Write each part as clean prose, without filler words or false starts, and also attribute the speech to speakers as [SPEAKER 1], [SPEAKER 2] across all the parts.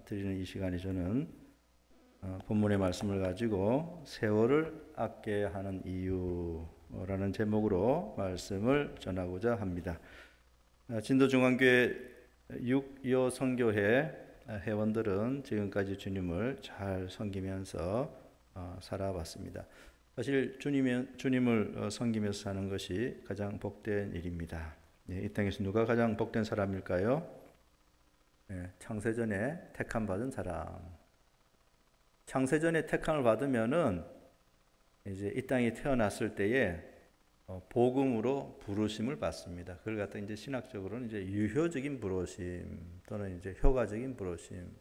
[SPEAKER 1] 드리는 이 시간에 저는 본문의 말씀을 가지고 세월을 아껴야 하는 이유라는 제목으로 말씀을 전하고자 합니다. 진도중앙교회 6.25 선교회 회원들은 지금까지 주님을 잘 섬기면서 살아왔습니다. 사실 주님을 섬기면서 사는 것이 가장 복된 일입니다. 이 땅에서 누가 가장 복된 사람일까요? 창세전에 택함 받은 사람. 창세전에 택함을 받으면은 이제 이 땅에 태어났을 때에 복음으로 부르심을 받습니다. 그걸 갖다 이제 신학적으로는 이제 유효적인 부르심 또는 이제 효과적인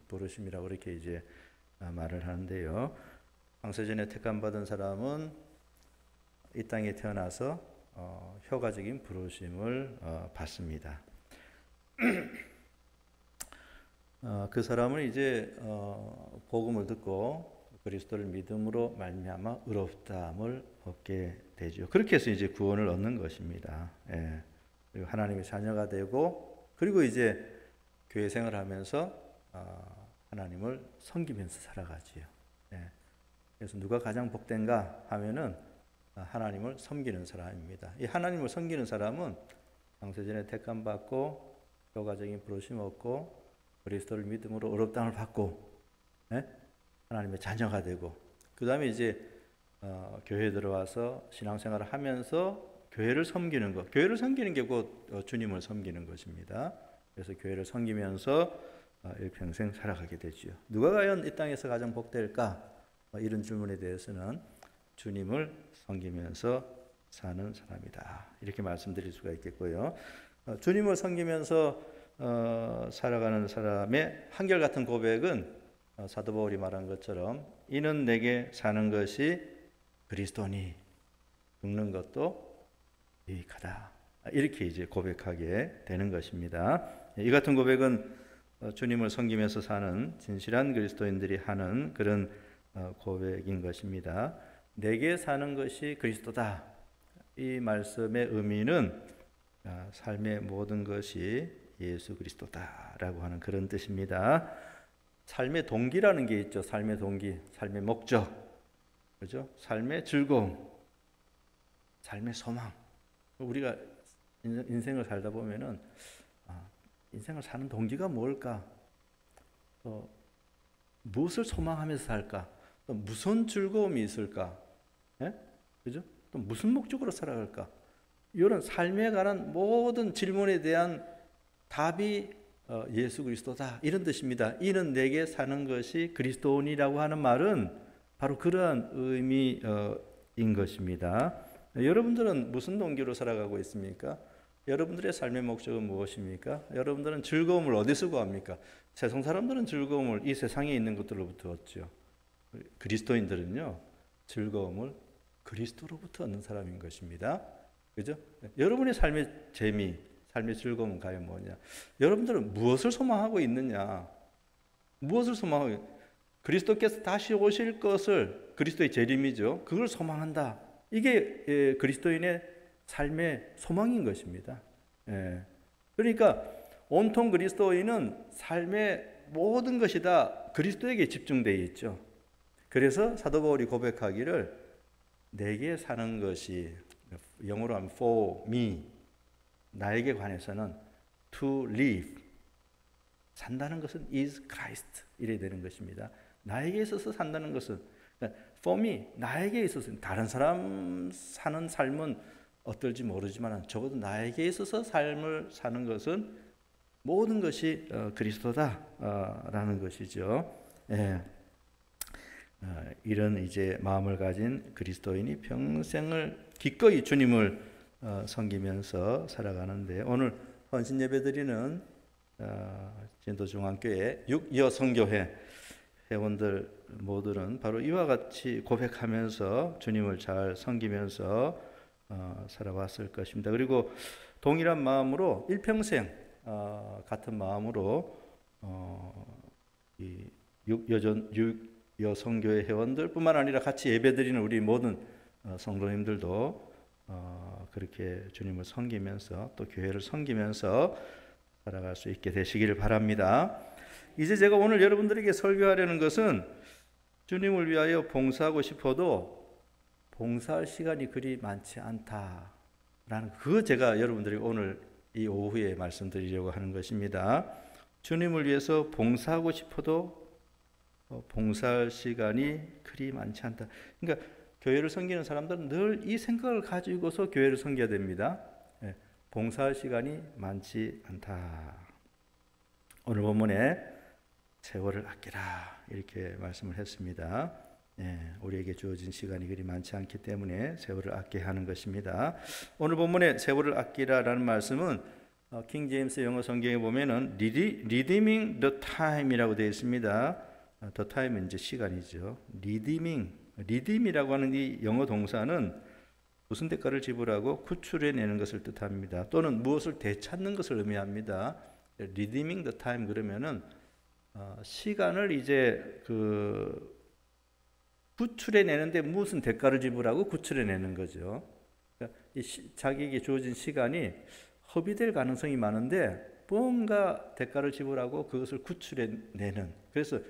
[SPEAKER 1] 부르심이라고 이렇게 이제 말을 하는데요. 창세전에 택함 받은 사람은 이 땅에 태어나서 효과적인 부르심을 받습니다. 그 사람은 이제 복음을 듣고 그리스도를 믿음으로 말미암아 의롭다함을 얻게 되죠. 그렇게 해서 이제 구원을 얻는 것입니다. 그리고 하나님의 자녀가 되고 그리고 이제 교회 생활하면서 하나님을 섬기면서 살아가지요. 그래서 누가 가장 복된가 하면은 하나님을 섬기는 사람입니다. 이 하나님을 섬기는 사람은 창세전에 택함 받고 효과적인 부르심 얻고 그리스도를 믿음으로 의롭다함을 받고 하나님의 자녀가 되고 그 다음에 이제 교회에 들어와서 신앙생활을 하면서 교회를 섬기는 것. 교회를 섬기는 게 곧 주님을 섬기는 것입니다. 그래서 교회를 섬기면서 일평생 살아가게 되죠. 누가 과연 이 땅에서 가장 복될까? 이런 질문에 대해서는 주님을 섬기면서 사는 사람이다. 이렇게 말씀드릴 수가 있겠고요. 주님을 섬기면서 살아가는 사람의 한결같은 고백은 사도 바울이 말한 것처럼 이는 내게 사는 것이 그리스도니 죽는 것도 유익하다. 이렇게 이제 고백하게 되는 것입니다. 이 같은 고백은 주님을 섬기면서 사는 진실한 그리스도인들이 하는 그런 고백인 것입니다. 내게 사는 것이 그리스도다. 이 말씀의 의미는 삶의 모든 것이 예수 그리스도다라고 하는 그런 뜻입니다. 삶의 동기라는 게 있죠. 삶의 동기, 삶의 목적, 그렇죠? 삶의 즐거움, 삶의 소망. 우리가 인생을 살다 보면은 인생을 사는 동기가 뭘까? 무엇을 소망하면서 살까? 또 무슨 즐거움이 있을까? 그죠? 또 무슨 목적으로 살아갈까? 이런 삶에 관한 모든 질문에 대한 답이 예수 그리스도다 이런 뜻입니다. 이는 내게 사는 것이 그리스도니라고 하는 말은 바로 그러한 의미인 것입니다. 여러분들은 무슨 동기로 살아가고 있습니까? 여러분들의 삶의 목적은 무엇입니까? 여러분들은 즐거움을 어디서 구합니까? 세상 사람들은 즐거움을 이 세상에 있는 것들로부터 얻죠. 그리스도인들은요 즐거움을 그리스도로부터 얻는 사람인 것입니다. 그죠? 여러분의 삶의 재미, 삶의 즐거움은 과연 뭐냐? 여러분들은 무엇을 소망하고 있느냐? 무엇을 소망하고 그리스도께서 다시 오실 것을 그리스도의 재림이죠. 그걸 소망한다. 이게 그리스도인의 삶의 소망인 것입니다. 그러니까 온통 그리스도인은 삶의 모든 것이 다 그리스도에게 집중되어 있죠. 그래서 사도 바울이 고백하기를 내게 사는 것이 영어로 하면 for me 나에게 관해서는 to live 산다는 것은 is Christ 이래 되는 것입니다. 나에게 있어서 산다는 것은 for me 나에게 있어서 다른 사람 사는 삶은 어떨지 모르지만 적어도 나에게 있어서 삶을 사는 것은 모든 것이 그리스도다라는 것이죠. 이런 이제 마음을 가진 그리스도인이 평생을 기꺼이 주님을 섬기면서 살아가는데 오늘 헌신 예배 드리는 진도중앙교회 6.25 선교회 회원들 모두는 바로 이와 같이 고백하면서 주님을 잘 섬기면서 살아왔을 것입니다. 그리고 동일한 마음으로 일평생 같은 마음으로 이 6.25 선교회 회원들뿐만 아니라 같이 예배드리는 우리 모든 성도님들도 그렇게 주님을 섬기면서 또 교회를 섬기면서 살아갈 수 있게 되시기를 바랍니다. 이제 제가 오늘 여러분들에게 설교하려는 것은 주님을 위하여 봉사하고 싶어도 봉사할 시간이 그리 많지 않다라는 그거 제가 여러분들에게 오늘 이 오후에 말씀드리려고 하는 것입니다. 주님을 위해서 봉사하고 싶어도 봉사할 시간이 그리 많지 않다. 그러니까 교회를 섬기는 사람들은 늘 이 생각을 가지고서 교회를 섬겨야 됩니다. 봉사할 시간이 많지 않다. 오늘 본문에 세월을 아끼라 이렇게 말씀을 했습니다. 우리에게 주어진 시간이 그리 많지 않기 때문에 세월을 아껴야 하는 것입니다. 오늘 본문에 세월을 아끼라라는 말씀은 킹 제임스 영어 성경에 보면은 redeeming the time이라고 되어 있습니다. the time은 이제 시간이죠. redeem이라고 하는 이 영어 동사는 무슨 대가를 지불하고 구출해내는 것을 뜻합니다. 또는 무엇을 되찾는 것을 의미합니다. redeeming the time 그러면은 시간을 이제 구출해내는데 무슨 대가를 지불하고 구출해내는 거죠. 그러니까 자기에게 주어진 시간이 허비될 가능성이 많은데 뭔가 대가를 지불하고 그것을 구출해내는, 그래서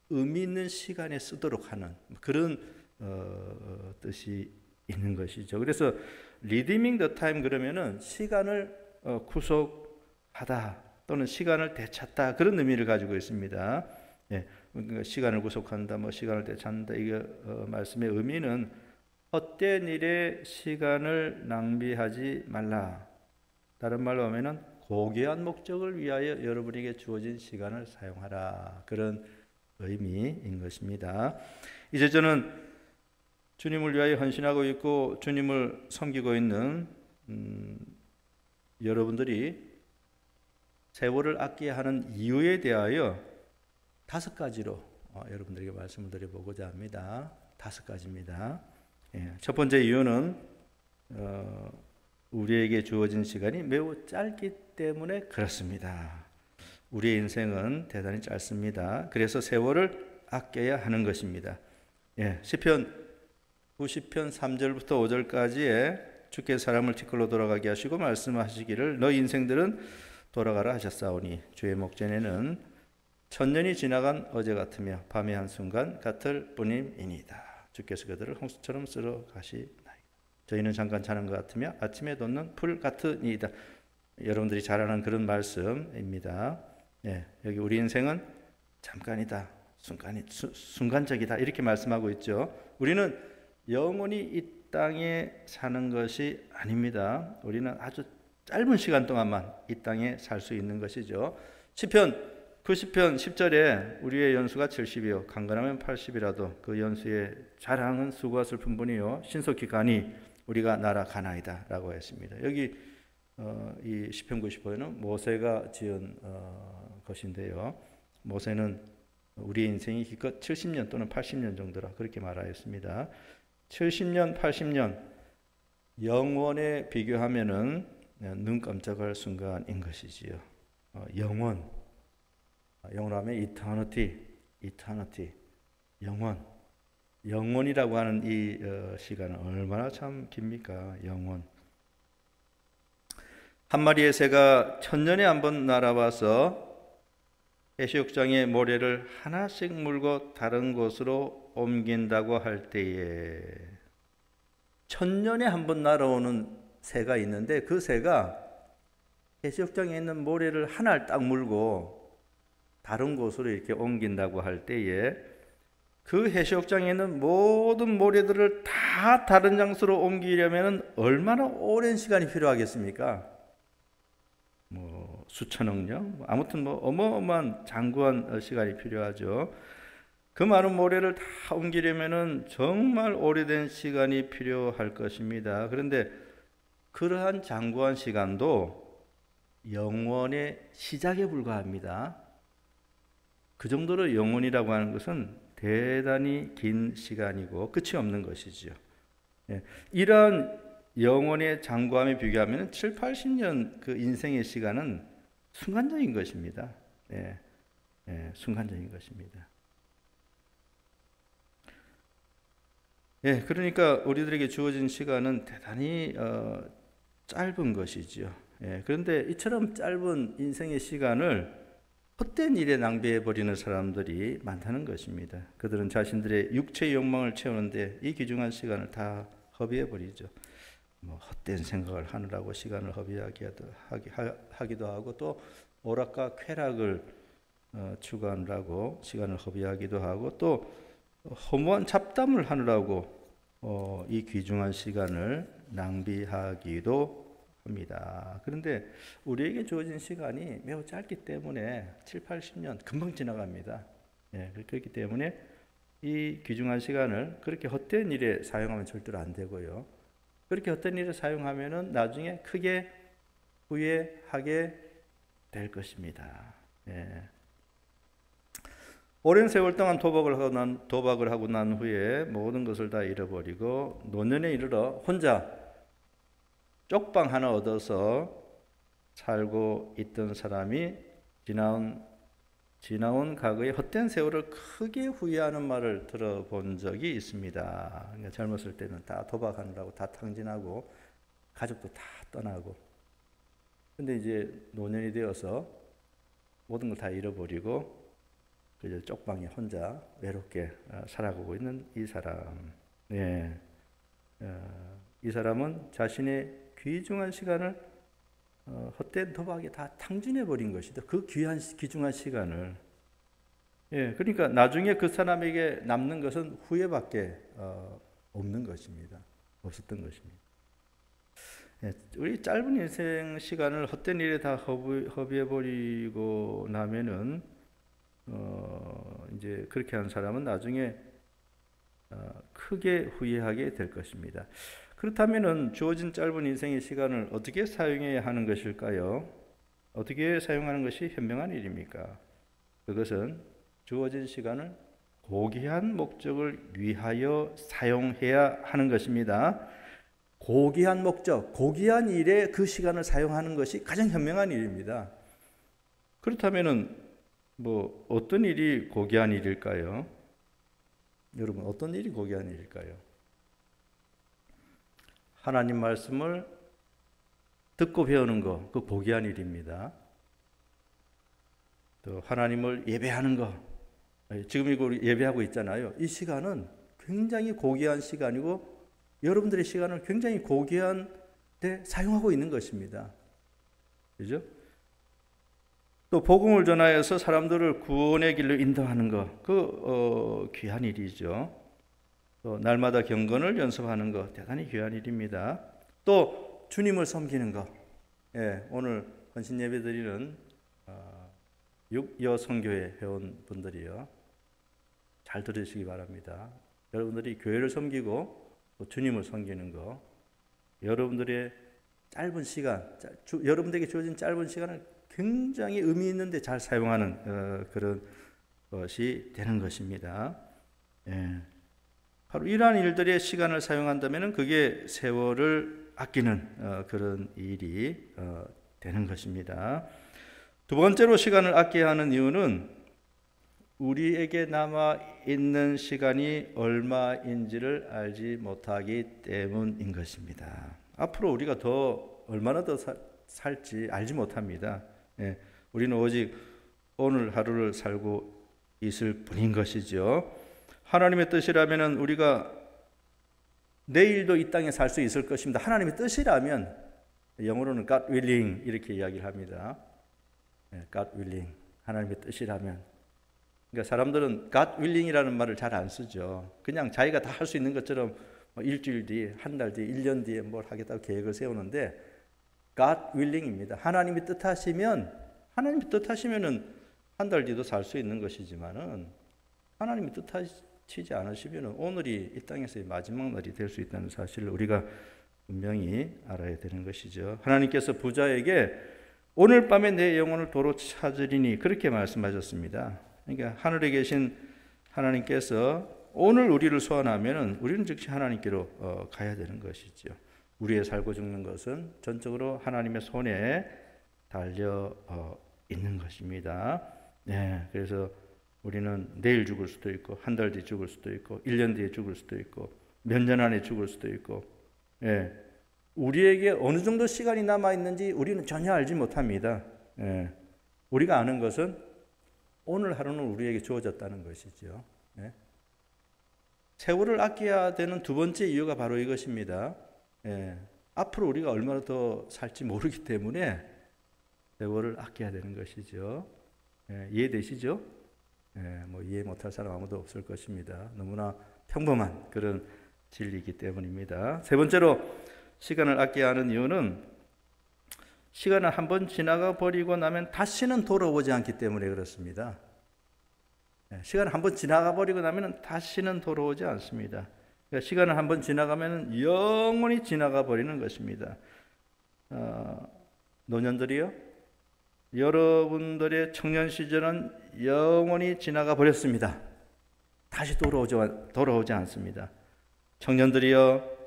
[SPEAKER 1] 의미 있는 시간에 쓰도록 하는 그런 뜻이 있는 것이죠. 그래서 redeeming the time 그러면은 시간을 구속하다 또는 시간을 되찾다 그런 의미를 가지고 있습니다. 그러니까 시간을 구속한다, 시간을 되찾는다. 이게 말씀의 의미는 헛된 일에 시간을 낭비하지 말라. 다른 말로 하면은 고귀한 목적을 위하여 여러분에게 주어진 시간을 사용하라. 그런 의미인 것입니다. 이제 저는 주님을 위하여 헌신하고 있고 주님을 섬기고 있는 여러분들이 세월을 아껴야 하는 이유에 대하여 5가지로 여러분들에게 말씀을 드려보고자 합니다. 5가지입니다. 첫 번째 이유는 우리에게 주어진 시간이 매우 짧기 때문에 그렇습니다. 우리의 인생은 대단히 짧습니다. 그래서 세월을 아껴야 하는 것입니다. 시편 90편 3절부터 5절까지에 주께서 사람을 티끌로 돌아가게 하시고 말씀하시기를 너 인생들은 돌아가라 하셨사오니 주의 목전에는 천년이 지나간 어제 같으며 밤의 한순간 같을 뿐임이니이다. 주께서 그들을 홍수처럼 쓸어 가시나이다. 저희는 잠깐 자는 것 같으며 아침에 돋는 풀 같으니이다. 여러분들이 잘 아는 그런 말씀입니다. 여기 우리 인생은 잠깐이다, 순간적이다 이렇게 말씀하고 있죠. 우리는 영원히 이 땅에 사는 것이 아닙니다. 우리는 아주 짧은 시간 동안만 이 땅에 살 수 있는 것이죠. 시편 90편 10절에 우리의 연수가 70이요 강건하면 80이라도 그 연수의 자랑은 수고와 슬픈 분이요 신속히 가니 우리가 날아가나이다 라고 했습니다. 여기 이 시편 90편은 모세가 지은 것인데요. 모세는 우리의 인생이 기껏 70년 또는 80년 정도라 그렇게 말하였습니다. 70년, 80년 영원에 비교하면은 눈 깜짝할 순간인 것이지요. 영원로 하면 eternity, 영원이라고 하는 이 시간은 얼마나 참 깁니까? 영원. 한 마리의 새가 천년에 한 번 날아와서 해수욕장의 모래를 하나씩 물고 다른 곳으로 옮긴다고 할 때에 천년에 한 번 날아오는 새가 있는데 그 새가 해수욕장에 있는 모래를 하나를 딱 물고 다른 곳으로 이렇게 옮긴다고 할 때에 그 해수욕장에 있는 모든 모래들을 다 다른 장소로 옮기려면 얼마나 오랜 시간이 필요하겠습니까? 수천억 년? 아무튼 어마어마한 장구한 시간이 필요하죠. 그 많은 모래를 다 옮기려면 정말 오래된 시간이 필요할 것입니다. 그런데 그러한 장구한 시간도 영원의 시작에 불과합니다. 그 정도로 영원이라고 하는 것은 대단히 긴 시간이고 끝이 없는 것이죠. 이러한 영원의 장구함에 비교하면 7, 80년 그 인생의 시간은 순간적인 것입니다. 순간적인 것입니다. 그러니까 우리들에게 주어진 시간은 대단히 짧은 것이죠. 그런데 이처럼 짧은 인생의 시간을 헛된 일에 낭비해 버리는 사람들이 많다는 것입니다. 그들은 자신들의 육체의 욕망을 채우는데 이 귀중한 시간을 다 허비해 버리죠. 헛된 생각을 하느라고 시간을 허비하기도 하고, 또 오락과 쾌락을 추구하느라고 시간을 허비하기도 하고, 또 허무한 잡담을 하느라고 이 귀중한 시간을 낭비하기도 합니다. 그런데 우리에게 주어진 시간이 매우 짧기 때문에 7, 80년 금방 지나갑니다. 그렇기 때문에 이 귀중한 시간을 그렇게 헛된 일에 사용하면 절대로 안 되고요. 그렇게 헛된 일에 사용하면은 나중에 크게 후회하게 될 것입니다. 오랜 세월 동안 도박을 하고 난 후에 모든 것을 다 잃어버리고 노년에 이르러 혼자 쪽방 하나 얻어서 살고 있던 사람이 지나온 과거의 헛된 세월을 크게 후회하는 말을 들어본 적이 있습니다. 그러니까 젊었을 때는 다 도박하느라고 다 탕진하고 가족도 다 떠나고, 근데 이제 노년이 되어서 모든 걸 다 잃어버리고 그저 쪽방에 혼자 외롭게 살아가고 있는 이 사람. 이 사람은 자신의 귀중한 시간을 헛된 도박에 다 탕진해 버린 것이다. 그 귀중한 시간을. 그러니까 나중에 그 사람에게 남는 것은 후회밖에 없는 것입니다. 없었던 것입니다. 우리 짧은 인생 시간을 헛된 일에 다 허비해 버리고 나면은 이제 그렇게 한 사람은 나중에 크게 후회하게 될 것입니다. 그렇다면은 주어진 짧은 인생의 시간을 어떻게 사용해야 하는 것일까요? 어떻게 사용하는 것이 현명한 일입니까? 그것은 주어진 시간을 고귀한 목적을 위하여 사용해야 하는 것입니다. 고귀한 목적, 고귀한 일에 그 시간을 사용하는 것이 가장 현명한 일입니다. 그렇다면은 어떤 일이 고귀한 일일까요? 여러분, 어떤 일이 고귀한 일일까요? 하나님 말씀을 듣고 배우는 거, 그 고귀한 일입니다. 또 하나님을 예배하는 거, 지금 이거 예배하고 있잖아요. 이 시간은 굉장히 고귀한 시간이고 여러분들의 시간을 굉장히 고귀한 데 사용하고 있는 것입니다. 그죠? 또 복음을 전하여서 사람들을 구원의 길로 인도하는 것, 그 귀한 일이죠. 또 날마다 경건을 연습하는 것, 대단히 귀한 일입니다. 또 주님을 섬기는 것. 오늘 헌신 예배 드리는 육여선교회 회원분들이요, 잘 들으시기 바랍니다. 여러분들이 교회를 섬기고 또 주님을 섬기는 것, 여러분들의 짧은 시간, 여러분들에게 주어진 짧은 시간을 굉장히 의미 있는데 잘 사용하는 그런 것이 되는 것입니다. 바로 이러한 일들의 시간을 사용한다면 그게 세월을 아끼는 그런 일이 되는 것입니다. 두 번째로 시간을 아껴야 하는 이유는 우리에게 남아 있는 시간이 얼마인지를 알지 못하기 때문인 것입니다. 앞으로 우리가 얼마나 더 살지 알지 못합니다. 우리는 오직 오늘 하루를 살고 있을 뿐인 것이죠. 하나님의 뜻이라면 우리가 내일도 이 땅에 살 수 있을 것입니다. 하나님의 뜻이라면, 영어로는 God willing 이렇게 이야기를 합니다. God willing, 하나님의 뜻이라면. 그러니까 사람들은 God willing이라는 말을 잘 안 쓰죠. 그냥 자기가 다 할 수 있는 것처럼 일주일 뒤에, 한 달 뒤에, 1년 뒤에 뭘 하겠다고 계획을 세우는데 God willing입니다. 하나님이 뜻하시면은 한 달 뒤도 살 수 있는 것이지만은 하나님이 뜻하시지 않으시면은 오늘이 이 땅에서의 마지막 날이 될 수 있다는 사실을 우리가 분명히 알아야 되는 것이죠. 하나님께서 부자에게 오늘 밤에 내 영혼을 도로 찾으리니 그렇게 말씀하셨습니다. 그러니까 하늘에 계신 하나님께서 오늘 우리를 소환하면은 우리는 즉시 하나님께로 가야 되는 것이죠. 우리의 살고 죽는 것은 전적으로 하나님의 손에 달려 있는 것입니다. 그래서 우리는 내일 죽을 수도 있고, 한 달 뒤 죽을 수도 있고, 1년 뒤에 죽을 수도 있고, 몇 년 안에 죽을 수도 있고, 우리에게 어느 정도 시간이 남아 있는지 우리는 전혀 알지 못합니다. 우리가 아는 것은 오늘 하루는 우리에게 주어졌다는 것이죠. 예. 세월을 아껴야 되는 두 번째 이유가 바로 이것입니다. 예. 앞으로 우리가 얼마나 더 살지 모르기 때문에 세월을 아껴야 되는 것이죠. 예. 이해되시죠? 예. 뭐 이해 못할 사람 아무도 없을 것입니다. 너무나 평범한 그런 진리이기 때문입니다. 세 번째로 시간을 아껴야 하는 이유는 시간을 한번 지나가 버리고 나면 다시는 돌아오지 않기 때문에 그렇습니다. 시간을 한번 지나가 버리고 나면 다시는 돌아오지 않습니다. 그러니까 시간을 한번 지나가면 영원히 지나가 버리는 것입니다. 노년들이요, 여러분들의 청년 시절은 영원히 지나가 버렸습니다. 다시 돌아오지 않습니다. 청년들이요,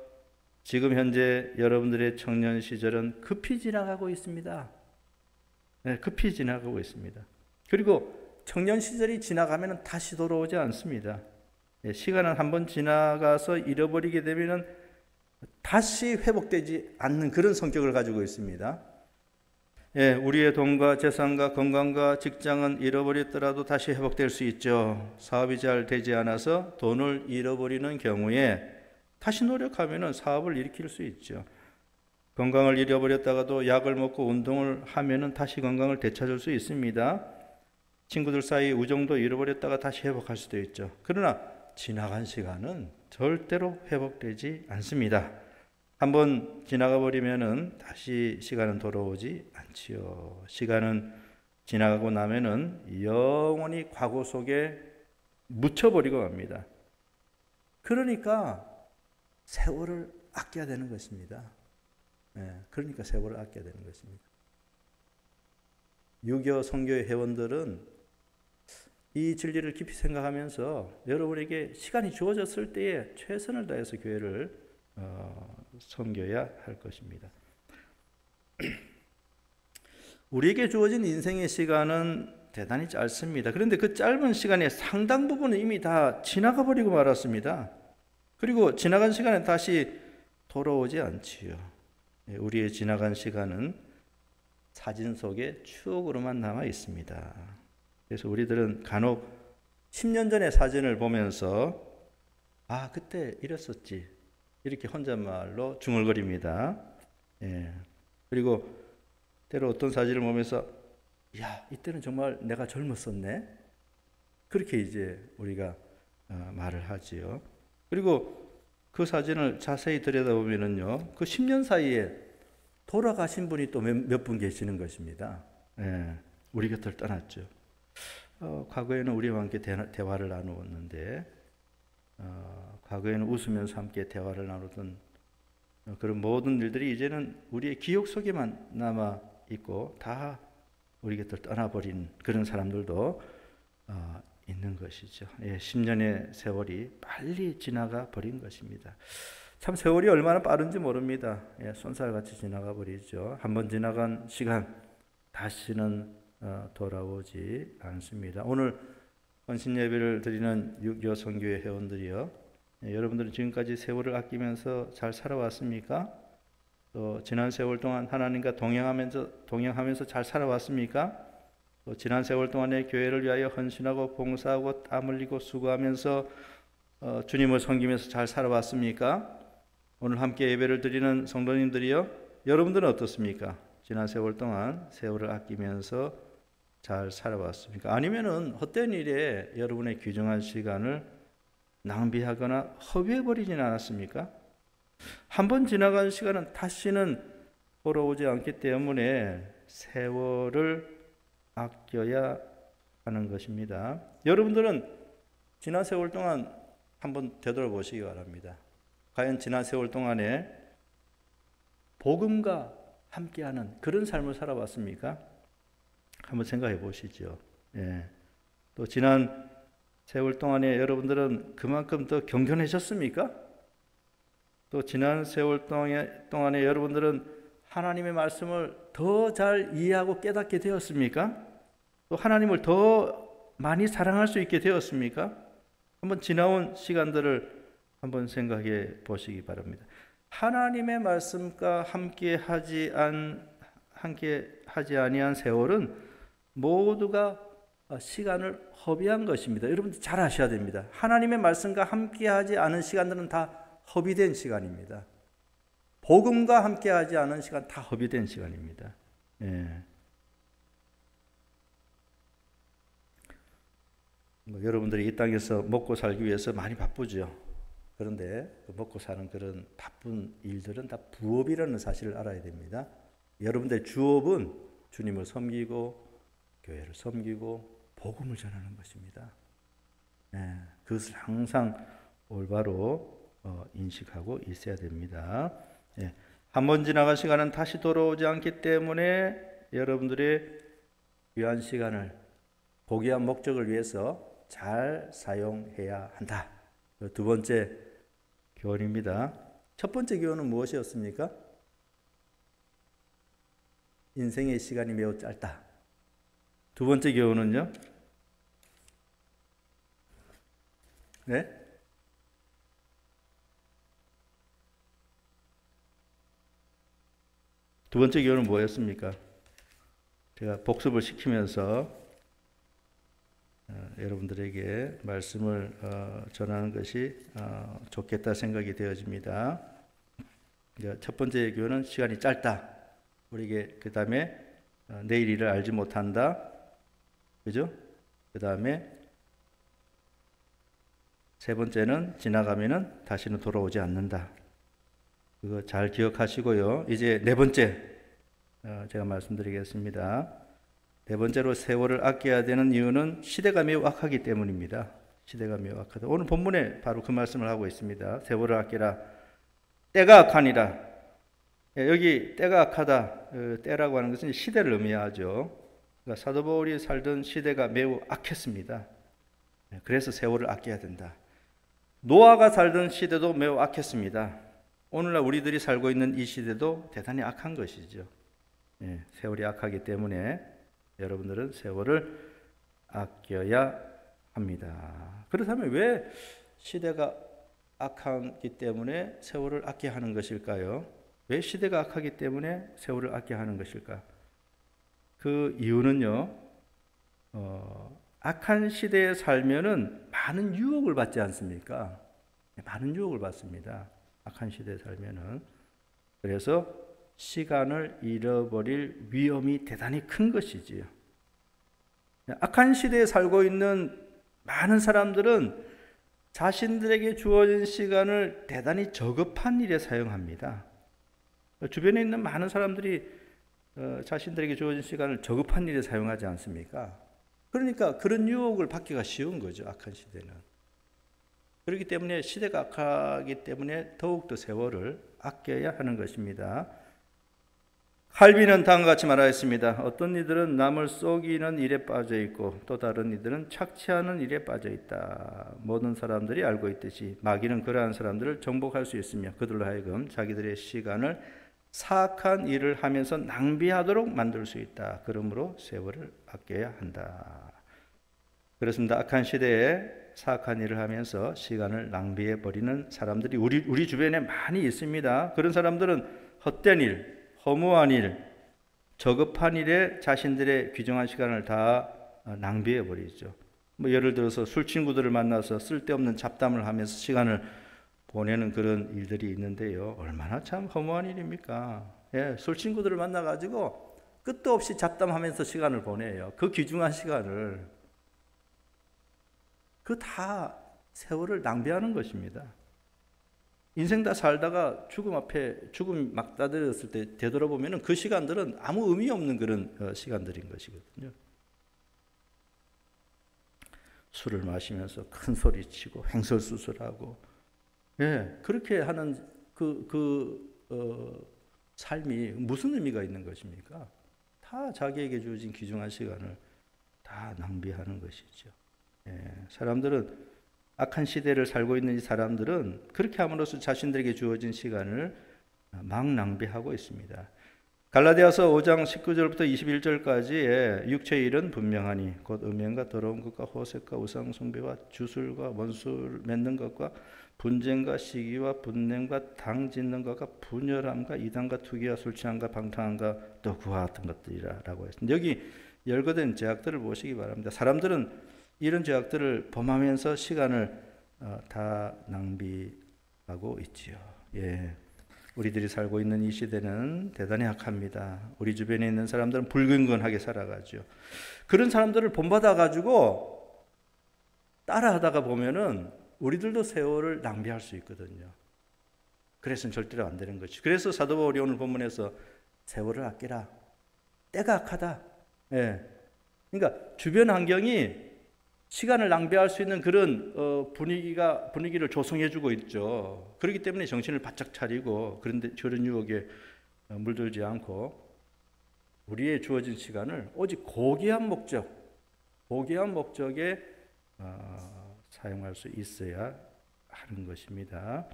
[SPEAKER 1] 지금 현재 여러분들의 청년 시절은 급히 지나가고 있습니다. 네, 급히 지나가고 있습니다. 그리고 청년 시절이 지나가면 다시 돌아오지 않습니다. 네, 시간은 한번 지나가서 잃어버리게 되면 다시 회복되지 않는 그런 성격을 가지고 있습니다. 예, 우리의 돈과 재산과 건강과 직장은 잃어버렸더라도 다시 회복될 수 있죠. 사업이 잘 되지 않아서 돈을 잃어버리는 경우에 다시 노력하면 사업을 일으킬 수 있죠. 건강을 잃어버렸다가도 약을 먹고 운동을 하면 다시 건강을 되찾을 수 있습니다. 친구들 사이 우정도 잃어버렸다가 다시 회복할 수도 있죠. 그러나 지나간 시간은 절대로 회복되지 않습니다. 한번 지나가 버리면은 다시 시간은 돌아오지 않지요. 시간은 지나가고 나면은 영원히 과거 속에 묻혀버리고 맙니다. 그러니까 세월을 아껴야 되는 것입니다. 그러니까 세월을 아껴야 되는 것입니다. 유교 선교의 회원들은 이 진리를 깊이 생각하면서 여러분에게 시간이 주어졌을 때에 최선을 다해서 교회를 섬겨야 할 것입니다. 우리에게 주어진 인생의 시간은 대단히 짧습니다. 그런데 그 짧은 시간의 상당 부분은 이미 다 지나가 버리고 말았습니다. 그리고 지나간 시간은 다시 돌아오지 않지요. 우리의 지나간 시간은 사진 속에 추억으로만 남아 있습니다. 그래서 우리들은 간혹 10년 전의 사진을 보면서 아, 그때 이랬었지, 이렇게 혼잣말로 중얼거립니다. 그리고 때로 어떤 사진을 보면서 야, 이때는 정말 내가 젊었었네, 그렇게 이제 우리가 말을 하지요. 그리고 그 사진을 자세히 들여다보면요, 그 10년 사이에 돌아가신 분이 또 몇 분 계시는 것입니다. 우리 곁을 떠났죠. 과거에는 우리와 함께 대화를 나누었는데, 과거에는 웃으면서 함께 대화를 나누던 그런 모든 일들이 이제는 우리의 기억 속에만 남아 있고 다 우리 곁을 떠나버린 그런 사람들도 있는 것이죠. 10년의 세월이 빨리 지나가 버린 것입니다. 참 세월이 얼마나 빠른지 모릅니다. 쏜살같이 지나가 버리죠. 한번 지나간 시간 다시는 돌아오지 않습니다. 오늘 헌신 예배를 드리는 유교 선교회 회원들이요, 여러분들은 지금까지 세월을 아끼면서 잘 살아왔습니까? 또 지난 세월 동안 하나님과 동행하면서 잘 살아왔습니까? 또 지난 세월 동안에 교회를 위하여 헌신하고 봉사하고 땀 흘리고 수고하면서 주님을 섬기면서 잘 살아왔습니까? 오늘 함께 예배를 드리는 성도님들이요, 여러분들은 어떻습니까? 지난 세월 동안 세월을 아끼면서 잘 살아왔습니까? 아니면은 헛된 일에 여러분의 귀중한 시간을 낭비하거나 허비해버리진 않았습니까? 한번 지나간 시간은 다시는 돌아오지 않기 때문에 세월을 아껴야 하는 것입니다. 여러분들은 지난 세월 동안 한번 되돌아보시기 바랍니다. 과연 지난 세월 동안에 복음과 함께하는 그런 삶을 살아왔습니까? 한번 생각해 보시죠. 또 지난 세월 동안에 여러분들은 그만큼 더 경건해졌습니까? 또 지난 세월 동안에 여러분들은 하나님의 말씀을 더 잘 이해하고 깨닫게 되었습니까? 또 하나님을 더 많이 사랑할 수 있게 되었습니까? 한번 지나온 시간들을 한번 생각해 보시기 바랍니다. 하나님의 말씀과 함께 하지 아니한 세월은 모두가 시간을 허비한 것입니다. 여러분들 잘 아셔야 됩니다. 하나님의 말씀과 함께하지 않은 시간들은 다 허비된 시간입니다. 복음과 함께하지 않은 시간 다 허비된 시간입니다. 예. 여러분들이 이 땅에서 먹고 살기 위해서 많이 바쁘죠. 그런데 먹고 사는 그런 바쁜 일들은 다 부업이라는 사실을 알아야 됩니다. 여러분들의 주업은 주님을 섬기고 교회를 섬기고 복음을 전하는 것입니다. 네, 그것을 항상 올바로 인식하고 있어야 됩니다. 네, 한번 지나간 시간은 다시 돌아오지 않기 때문에 여러분들의 귀한 시간을 고귀한 목적을 위해서 잘 사용해야 한다. 두 번째 교훈입니다. 첫 번째 교훈은 무엇이었습니까? 인생의 시간이 매우 짧다. 두 번째 교훈은요? 네? 두 번째 교훈은 뭐였습니까? 제가 복습을 시키면서 여러분들에게 말씀을 전하는 것이 좋겠다 생각이 되어집니다. 첫 번째 교훈은 시간이 짧다. 우리에게 그 다음에 내일 일을 알지 못한다. 그죠? 그 다음에 세 번째는 지나가면은 다시는 돌아오지 않는다. 그거 잘 기억하시고요. 이제 네 번째 제가 말씀드리겠습니다. 네 번째로 세월을 아껴야 되는 이유는 시대가 매우 악하기 때문입니다. 시대가 매우 악하다. 오늘 본문에 바로 그 말씀을 하고 있습니다. 세월을 아끼라. 때가 악하니라. 여기 때가 악하다. 때라고 하는 것은 시대를 의미하죠. 그러니까 사도 바울이 살던 시대가 매우 악했습니다. 그래서 세월을 아껴야 된다. 노아가 살던 시대도 매우 악했습니다. 오늘날 우리들이 살고 있는 이 시대도 대단히 악한 것이죠. 세월이 악하기 때문에 여러분들은 세월을 아껴야 합니다. 그렇다면 왜 시대가 악하기 때문에 세월을 아껴야 하는 것일까요? 왜 시대가 악하기 때문에 세월을 아껴야 하는 것일까? 그 이유는요, 악한 시대에 살면은 많은 유혹을 받지 않습니까? 많은 유혹을 받습니다. 악한 시대에 살면은. 그래서 시간을 잃어버릴 위험이 대단히 큰 것이지요. 악한 시대에 살고 있는 많은 사람들은 자신들에게 주어진 시간을 대단히 저급한 일에 사용합니다. 주변에 있는 많은 사람들이 자신들에게 주어진 시간을 저급한 일에 사용하지 않습니까? 그러니까 그런 유혹을 받기가 쉬운 거죠. 악한 시대는. 그렇기 때문에 시대가 악하기 때문에 더욱더 세월을 아껴야 하는 것입니다. 칼빈은 다음과 같이 말하였습니다. 어떤 이들은 남을 속이는 일에 빠져 있고 또 다른 이들은 착취하는 일에 빠져 있다. 모든 사람들이 알고 있듯이 마귀는 그러한 사람들을 정복할 수 있으며 그들로 하여금 자기들의 시간을 사악한 일을 하면서 낭비하도록 만들 수 있다. 그러므로 세월을 아껴야 한다. 그렇습니다. 악한 시대에 사악한 일을 하면서 시간을 낭비해 버리는 사람들이 우리 주변에 많이 있습니다. 그런 사람들은 헛된 일, 허무한 일, 저급한 일에 자신들의 귀중한 시간을 다 낭비해 버리죠. 예를 들어서 술 친구들을 만나서 쓸데없는 잡담을 하면서 시간을 보내는 그런 일들이 있는데요. 얼마나 참 허무한 일입니까? 술 친구들을 만나가지고 끝도 없이 잡담하면서 시간을 보내요. 그 귀중한 시간을. 그 다 세월을 낭비하는 것입니다. 인생 다 살다가 죽음 막 따들었을 때 되돌아보면 그 시간들은 아무 의미 없는 그런 시간들인 것이거든요. 술을 마시면서 큰 소리 치고 횡설수설하고 그렇게 하는 삶이 무슨 의미가 있는 것입니까? 다 자기에게 주어진 귀중한 시간을 다 낭비하는 것이죠. 사람들은 악한 시대를 살고 있는 이 사람들은 그렇게 함으로써 자신들에게 주어진 시간을 막 낭비하고 있습니다. 갈라디아서 5장 19절부터 21절까지의 육체의 일은 분명하니 곧 음행과 더러운 것과 호색과 우상 숭배와 주술과 원수를 맺는 것과 분쟁과 시기와 분냄과 당 짓는 것과 분열함과 이단과 투기와 술 취함과 방탕함과 또 그와 같은 것들이라고 했습니다. 여기 열거된 죄악들을 보시기 바랍니다. 사람들은 이런 죄악들을 범하면서 시간을 다 낭비하고 있지요. 예. 우리들이 살고 있는 이 시대는 대단히 악합니다. 우리 주변에 있는 사람들은 불근근하게 살아가죠. 그런 사람들을 본받아 가지고 따라하다가 보면은 우리들도 세월을 낭비할 수 있거든요. 그래서는 절대로 안 되는 거죠. 그래서 사도 바울이 오늘 본문에서 세월을 아끼라. 때가 악하다. 예. 그러니까 주변 환경이 시간을 낭비할 수 있는 그런 분위기를 조성해주고 있죠. 그렇기 때문에 정신을 바짝 차리고 그런데 그런 유혹에 물들지 않고 우리의 주어진 시간을 오직 고귀한 목적에 사용할 수 있어야 하는 것입니다.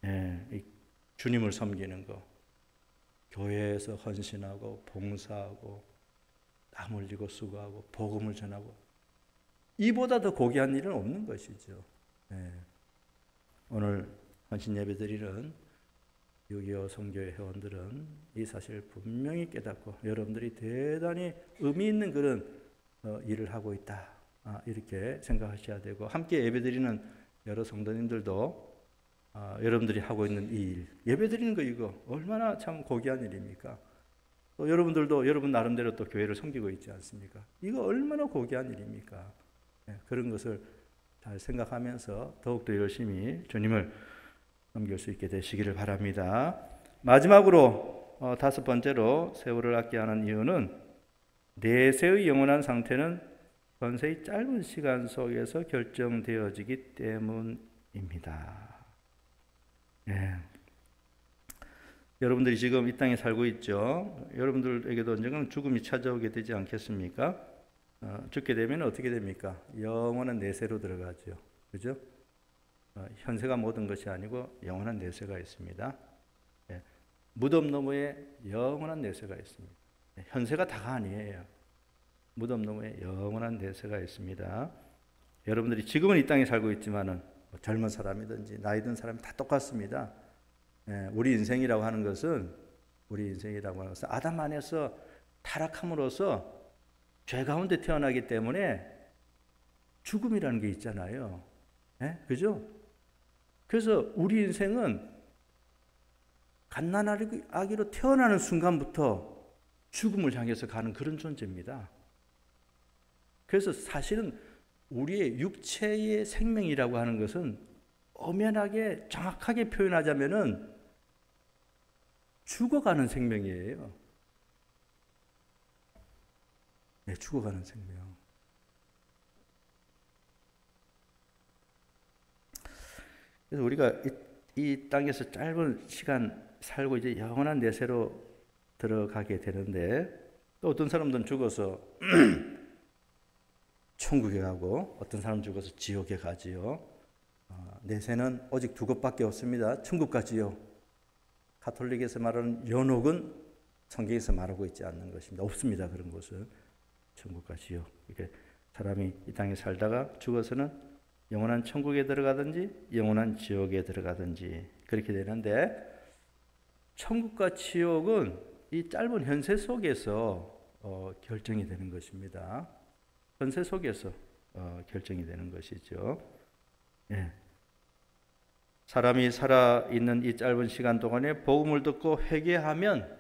[SPEAKER 1] 예, 주님을 섬기는 거, 교회에서 헌신하고 봉사하고 땀 흘리고 수고하고 복음을 전하고 이보다 더 고귀한 일은 없는 것이죠. 네. 오늘 헌신 예배 드리는 6.25 선교회 회원들은 이 사실을 분명히 깨닫고 여러분들이 대단히 의미 있는 그런 일을 하고 있다. 이렇게 생각하셔야 되고 함께 예배 드리는 여러 성도님들도 여러분들이 하고 있는 이 일, 예배 드리는 거 이거 얼마나 참 고귀한 일입니까? 또 여러분들도 여러분 나름대로 또 교회를 섬기고 있지 않습니까? 이거 얼마나 고귀한 일입니까? 그런 것을 잘 생각하면서 더욱더 열심히 주님을 섬길 수 있게 되시기를 바랍니다. 마지막으로 다섯 번째로 세월을 아껴야 하는 이유는 내세의 영원한 상태는 현세의 짧은 시간 속에서 결정되어지기 때문입니다. 예. 여러분들이 지금 이 땅에 살고 있죠. 여러분들에게도 언젠가는 죽음이 찾아오게 되지 않겠습니까? 죽게 되면 어떻게 됩니까? 영원한 내세로 들어가죠. 그죠? 현세가 모든 것이 아니고 영원한 내세가 있습니다. 예. 무덤 너머에 영원한 내세가 있습니다. 현세가 다가 아니에요. 무덤 너머에 영원한 내세가 있습니다. 여러분들이 지금은 이 땅에 살고 있지만은 젊은 사람이든지 나이 든 사람이 다 똑같습니다. 예. 우리 인생이라고 하는 것은 아담 안에서 타락함으로써 죄 가운데 태어나기 때문에 죽음이라는 게 있잖아요. 네? 그죠? 그래서 우리 인생은 갓난아기로 태어나는 순간부터 죽음을 향해서 가는 그런 존재입니다. 그래서 사실은 우리의 육체의 생명이라고 하는 것은 엄연하게 정확하게 표현하자면은 죽어가는 생명이에요. 네, 죽어가는 생명. 그래서 우리가 이 땅에서 짧은 시간 살고 이제 영원한 내세로 들어가게 되는데 또 어떤 사람들은 죽어서 천국에 가고 어떤 사람 죽어서 지옥에 가지요. 내세는 오직 두 곳밖에 없습니다. 천국과 지옥. 가톨릭에서 말하는 연옥은 성경에서 말하고 있지 않는 것입니다. 없습니다. 그런 곳은. 천국과 지옥. 이렇게 사람이 이 땅에 살다가 죽어서는 영원한 천국에 들어가든지 영원한 지옥에 들어가든지 그렇게 되는데 천국과 지옥은 이 짧은 현세 속에서 결정이 되는 것입니다. 현세 속에서 결정이 되는 것이죠. 예. 사람이 살아있는 이 짧은 시간 동안에 복음을 듣고 회개하면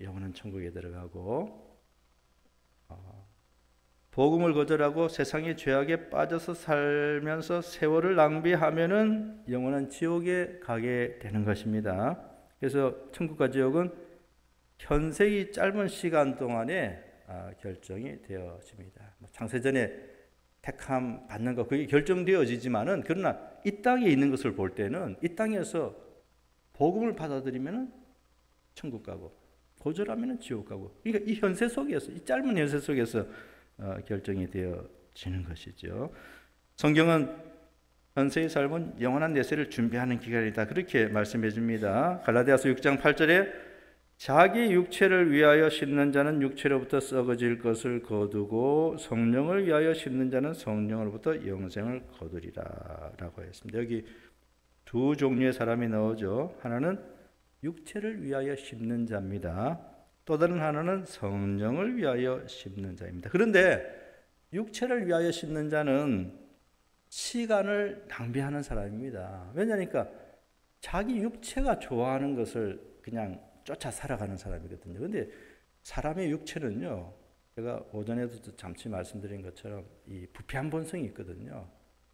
[SPEAKER 1] 영원한 천국에 들어가고 복음을 거절하고 세상의 죄악에 빠져서 살면서 세월을 낭비하면은 영원한 지옥에 가게 되는 것입니다. 그래서 천국과 지옥은 현세의 짧은 시간 동안에 결정이 되어집니다. 창세전에 택함 받는 것 그게 결정되어지지만은 그러나 이 땅에 있는 것을 볼 때는 이 땅에서 복음을 받아들이면은 천국 가고 거절하면은 지옥 가고 그러니까 이 현세 속에서 이 짧은 현세 속에서 결정이 되어지는 것이죠. 성경은 현세의 삶은 영원한 내세를 준비하는 기간이다. 그렇게 말씀해 줍니다. 갈라디아서 6장 8절에 자기 육체를 위하여 심는 자는 육체로부터 썩어질 것을 거두고 성령을 위하여 심는 자는 성령으로부터 영생을 거두리라 라고 했습니다. 여기 두 종류의 사람이 나오죠. 하나는 육체를 위하여 심는 자입니다. 또 다른 하나는 성령을 위하여 심는 자입니다. 그런데 육체를 위하여 심는 자는 시간을 낭비하는 사람입니다. 왜냐니까 자기 육체가 좋아하는 것을 그냥 쫓아 살아가는 사람이거든요. 그런데 사람의 육체는요, 제가 오전에도 잠시 말씀드린 것처럼 이 부패한 본성이 있거든요.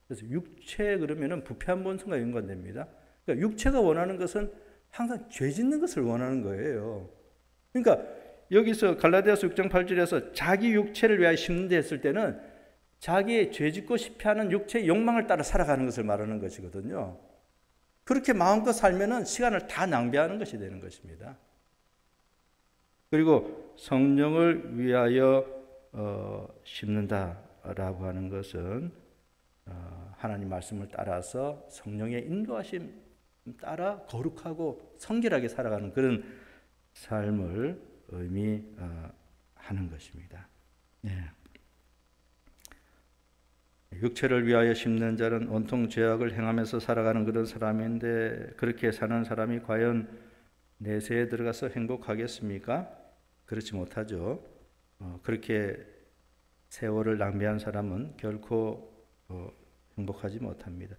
[SPEAKER 1] 그래서 육체 그러면은 부패한 본성과 연관됩니다. 그러니까 육체가 원하는 것은 항상 죄 짓는 것을 원하는 거예요. 그러니까 여기서 갈라디아서 6장 8절에서 자기 육체를 위하여 심는다 했을 때는 자기의 죄 짓고 싶어하는 육체의 욕망을 따라 살아가는 것을 말하는 것이거든요. 그렇게 마음껏 살면은 시간을 다 낭비하는 것이 되는 것입니다. 그리고 성령을 위하여 심는다라고 하는 것은 하나님 말씀을 따라서 성령의 인도하심 따라 거룩하고 성결하게 살아가는 그런 삶을 의미하는 것입니다. 네. 육체를 위하여 심는 자는 온통 죄악을 행하면서 살아가는 그런 사람인데 그렇게 사는 사람이 과연 내세에 들어가서 행복하겠습니까? 그렇지 못하죠. 그렇게 세월을 낭비한 사람은 결코 행복하지 못합니다.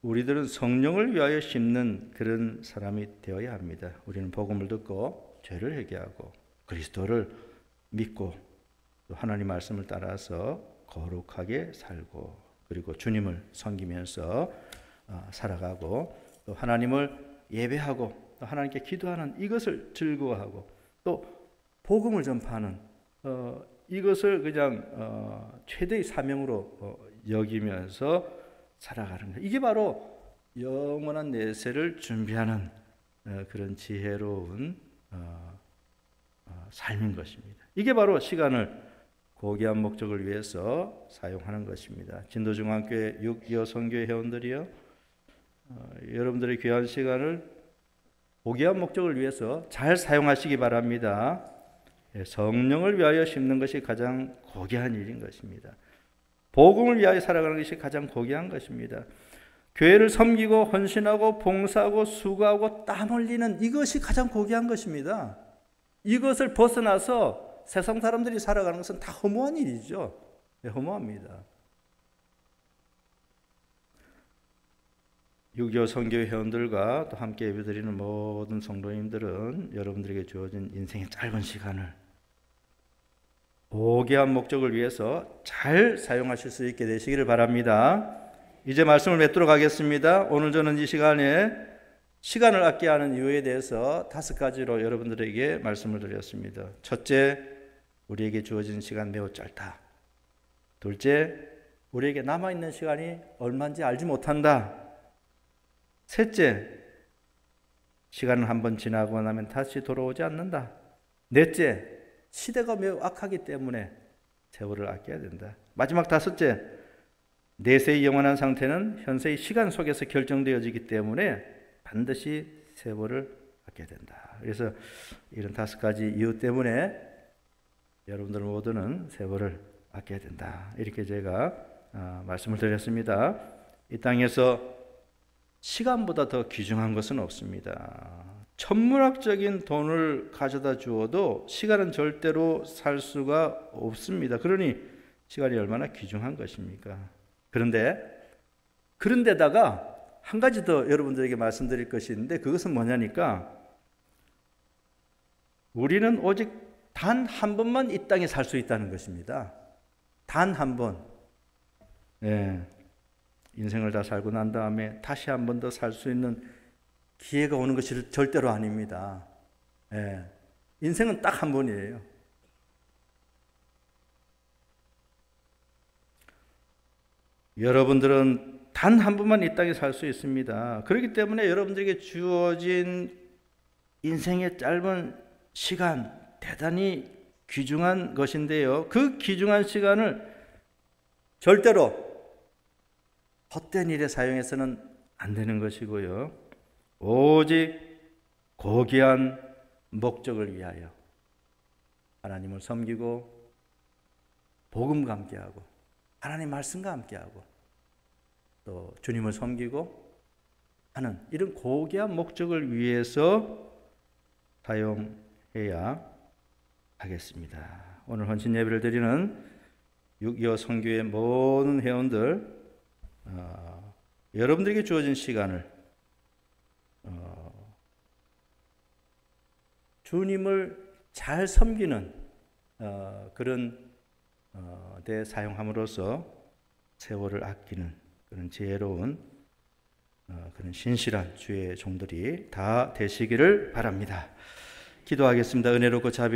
[SPEAKER 1] 우리들은 성령을 위하여 심는 그런 사람이 되어야 합니다. 우리는 복음을 듣고 죄를 회개하고 그리스도를 믿고 또 하나님 말씀을 따라서 거룩하게 살고 그리고 주님을 섬기면서 살아가고 또 하나님을 예배하고 또 하나님께 기도하는 이것을 즐거워하고 또 복음을 전파하는 이것을 그냥 최대의 사명으로 여기면서 살아가는 것. 이게 바로 영원한 내세를 준비하는 그런 지혜로운 삶인 것입니다. 이게 바로 시간을 고귀한 목적을 위해서 사용하는 것입니다. 진도중앙교회 6.25 선교회 회원들이요, 여러분들의 귀한 시간을 고귀한 목적을 위해서 잘 사용하시기 바랍니다. 성령을 위하여 심는 것이 가장 고귀한 일인 것입니다. 복음을 위하여 살아가는 것이 가장 고귀한 것입니다. 교회를 섬기고 헌신하고 봉사하고 수고하고 땀 흘리는 이것이 가장 고귀한 것입니다. 이것을 벗어나서 세상 사람들이 살아가는 것은 다 허무한 일이죠. 네, 허무합니다. 6.25 선교회 회원들과 또 함께 예배드리는 모든 성도님들은 여러분들에게 주어진 인생의 짧은 시간을 고귀한 목적을 위해서 잘 사용하실 수 있게 되시기를 바랍니다. 이제 말씀을 맺도록 하겠습니다. 오늘 저는 이 시간에 시간을 아껴야 하는 이유에 대해서 5가지로 여러분들에게 말씀을 드렸습니다. 첫째, 우리에게 주어진 시간 매우 짧다. 둘째, 우리에게 남아있는 시간이 얼마인지 알지 못한다. 셋째, 시간은 한번 지나고 나면 다시 돌아오지 않는다. 넷째, 시대가 매우 악하기 때문에 세월을 아껴야 된다. 마지막 5째, 내세의 영원한 상태는 현세의 시간 속에서 결정되어지기 때문에 반드시 세월을 아껴야 된다. 그래서 이런 5가지 이유 때문에 여러분들 모두는 세월을 아껴야 된다. 이렇게 제가 말씀을 드렸습니다. 이 땅에서 시간보다 더 귀중한 것은 없습니다. 천문학적인 돈을 가져다 주어도 시간은 절대로 살 수가 없습니다. 그러니 시간이 얼마나 귀중한 것입니까? 그런데다가 한 가지 더 여러분들에게 말씀드릴 것이 있는데 그것은 뭐냐니까 우리는 오직 단 한 번만 이 땅에 살 수 있다는 것입니다. 단 한 번. 예. 인생을 다 살고 난 다음에 다시 한 번 더 살 수 있는 기회가 오는 것이 절대로 아닙니다. 예. 인생은 딱 한 번이에요. 여러분들은 단 한 번만 이 땅에 살 수 있습니다. 그렇기 때문에 여러분들에게 주어진 인생의 짧은 시간, 대단히 귀중한 것인데요. 그 귀중한 시간을 절대로 헛된 일에 사용해서는 안 되는 것이고요. 오직 고귀한 목적을 위하여 하나님을 섬기고 복음과 함께하고 하나님 말씀과 함께하고 또 주님을 섬기고 하는 이런 고귀한 목적을 위해서 사용해야 해야 하겠습니다. 오늘 헌신 예배를 드리는 6.25 선교회 모든 회원들, 여러분들에게 주어진 시간을 주님을 잘 섬기는 그런 데 사용함으로써 세월을 아끼는 그런 지혜로운 그런 신실한 주의 종들이 다 되시기를 바랍니다. 기도하겠습니다. 은혜롭고 자비